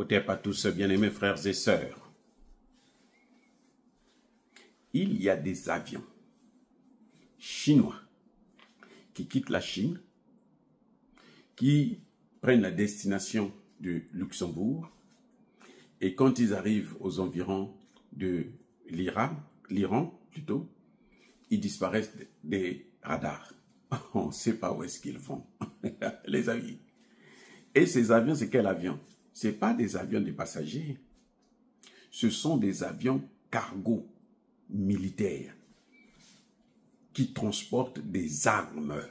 Otep à tous, bien-aimés frères et sœurs. Il y a des avions chinois qui quittent la Chine, qui prennent la destination du Luxembourg, et quand ils arrivent aux environs de l'Iran plutôt, ils disparaissent des radars. On ne sait pas où est-ce qu'ils vont, les amis. Et ces avions, c'est quel avion? Ce n'est pas des avions de passagers. Ce sont des avions cargo militaires qui transportent des armes.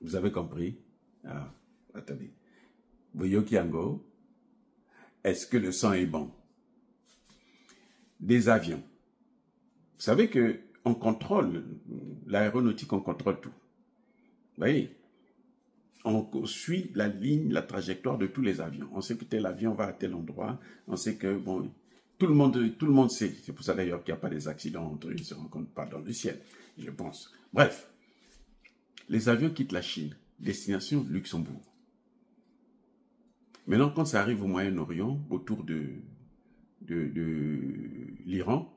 Vous avez compris? Ah, attendez. Boyokiango, est-ce que le sang est bon? Des avions. Vous savez qu'on contrôle, l'aéronautique, on contrôle tout. Vous voyez? On suit la ligne, la trajectoire de tous les avions. On sait que tel avion va à tel endroit. On sait que, bon, tout le monde sait. C'est pour ça d'ailleurs qu'il n'y a pas des accidents entre eux. Ils ne se rencontrent pas dans le ciel, je pense. Bref, les avions quittent la Chine, destination Luxembourg. Maintenant, quand ça arrive au Moyen-Orient, autour de l'Iran,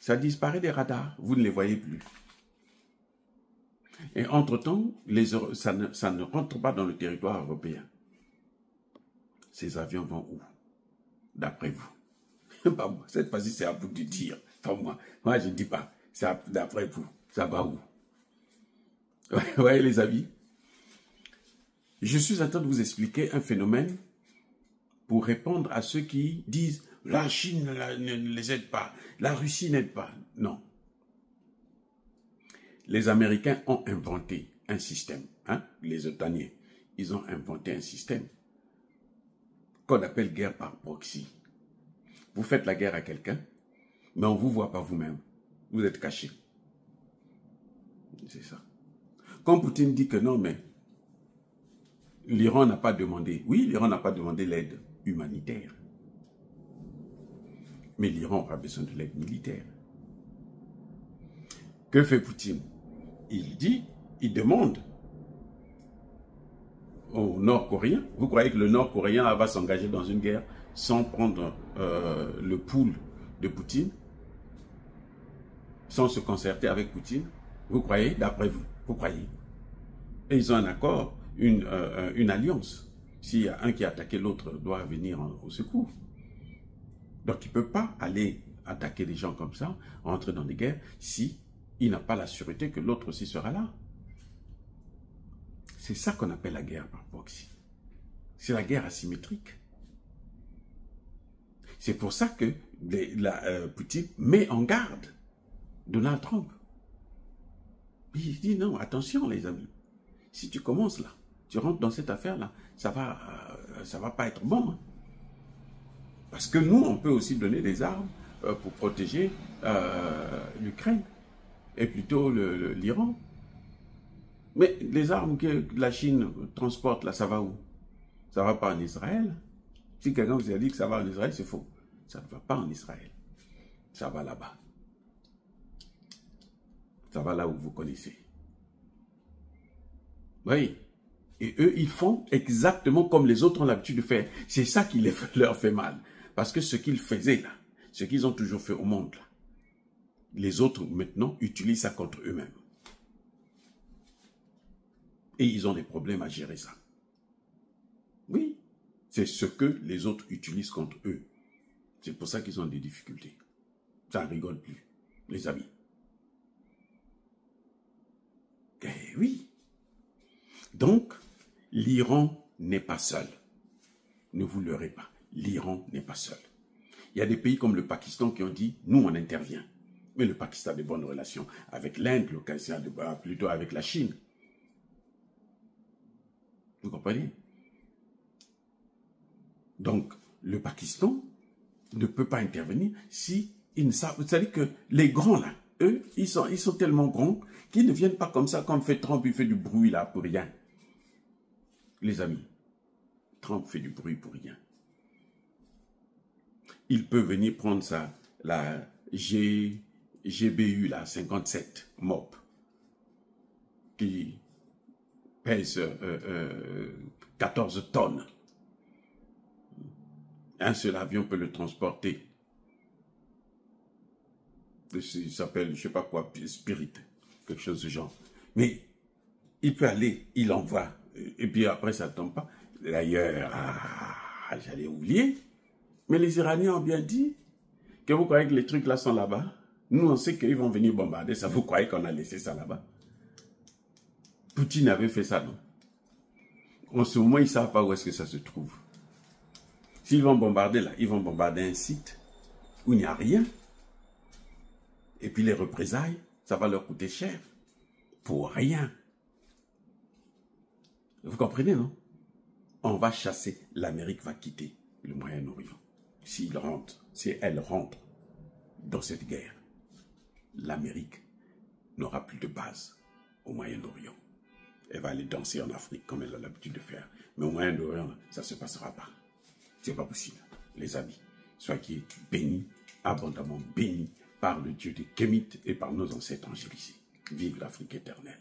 ça disparaît des radars. Vous ne les voyez plus. Et entre-temps, ça ne rentre pas dans le territoire européen. Ces avions vont où? D'après vous? Pas moi. Cette fois-ci, c'est à vous de dire. Pas moi. Moi, je ne dis pas. C'est d'après vous. Ça va où? Vous voyez, les amis? Je suis en train de vous expliquer un phénomène pour répondre à ceux qui disent « La Chine ne les aide pas. La Russie n'aide pas. » Non. Les Américains ont inventé un système, hein, les OTANiens, ils ont inventé un système qu'on appelle guerre par proxy. Vous faites la guerre à quelqu'un, mais on ne vous voit pas vous-même, vous êtes caché. C'est ça. Quand Poutine dit que non, mais l'Iran n'a pas demandé, oui, l'Iran n'a pas demandé l'aide humanitaire, mais l'Iran aura besoin de l'aide militaire. Que fait Poutine? Il demande aux Nord-Coréens. Vous croyez que le Nord-Coréen va s'engager dans une guerre sans prendre le pouls de Poutine, sans se concerter avec Poutine? Vous croyez, d'après vous? Vous croyez? Et ils ont un accord, une alliance. S'il y a un qui a attaqué, l'autre doit venir au secours. Donc il ne peut pas aller attaquer des gens comme ça, entrer dans des guerres, si il n'a pas la sûreté que l'autre aussi sera là. C'est ça qu'on appelle la guerre par proxy. C'est la guerre asymétrique. C'est pour ça que Poutine met en garde Donald Trump. Il dit non, attention les amis. Si tu commences là, tu rentres dans cette affaire-là, ça va pas être bon. Hein. Parce que nous, on peut aussi donner des armes pour protéger l'Ukraine. Et plutôt l'Iran. Mais les armes que la Chine transporte, là, ça va où? Ça ne va pas en Israël. Si quelqu'un vous a dit que ça va en Israël, c'est faux. Ça ne va pas en Israël. Ça va là-bas. Ça va là où vous connaissez. Oui. Et eux, ils font exactement comme les autres ont l'habitude de faire. C'est ça qui leur fait mal. Parce que ce qu'ils faisaient là, ce qu'ils ont toujours fait au monde là, les autres, maintenant, utilisent ça contre eux-mêmes. Et ils ont des problèmes à gérer ça. Oui, c'est ce que les autres utilisent contre eux. C'est pour ça qu'ils ont des difficultés. Ça ne rigole plus, les amis. Eh oui. Donc, l'Iran n'est pas seul. Ne vous leurrez pas. L'Iran n'est pas seul. Il y a des pays comme le Pakistan qui ont dit, nous, on intervient. Mais le Pakistan a de bonnes relations avec l'Inde, plutôt avec la Chine. Vous comprenez? Donc, le Pakistan ne peut pas intervenir si ils ne savent. Vous savez que les grands, là, eux, ils sont tellement grands qu'ils ne viennent pas comme ça, comme fait Trump, il fait du bruit là pour rien. Les amis, Trump fait du bruit pour rien. Il peut venir prendre ça, la GBU, là, 57 MOP, qui pèse 14 tonnes. Un seul avion peut le transporter. Il s'appelle, je ne sais pas quoi, Spirit, quelque chose de genre. Mais il peut aller, il envoie, et puis après ça ne tombe pas. D'ailleurs, j'allais oublier, mais les Iraniens ont bien dit que vous croyez que les trucs là sont là-bas. Nous, on sait qu'ils vont venir bombarder ça. Vous croyez qu'on a laissé ça là-bas? Poutine avait fait ça, non? En ce moment, ils ne savent pas où est-ce que ça se trouve. S'ils vont bombarder là, ils vont bombarder un site où il n'y a rien. Et puis les représailles, ça va leur coûter cher. Pour rien. Vous comprenez, non? On va chasser, l'Amérique va quitter le Moyen-Orient. S'il rentre, si elle rentre dans cette guerre, l'Amérique n'aura plus de base au Moyen-Orient. Elle va aller danser en Afrique comme elle a l'habitude de faire. Mais au Moyen-Orient, ça ne se passera pas. C'est pas possible, les amis. Soyez bénis, abondamment bénis par le Dieu des Kémites et par nos ancêtres angélisés. Vive l'Afrique éternelle.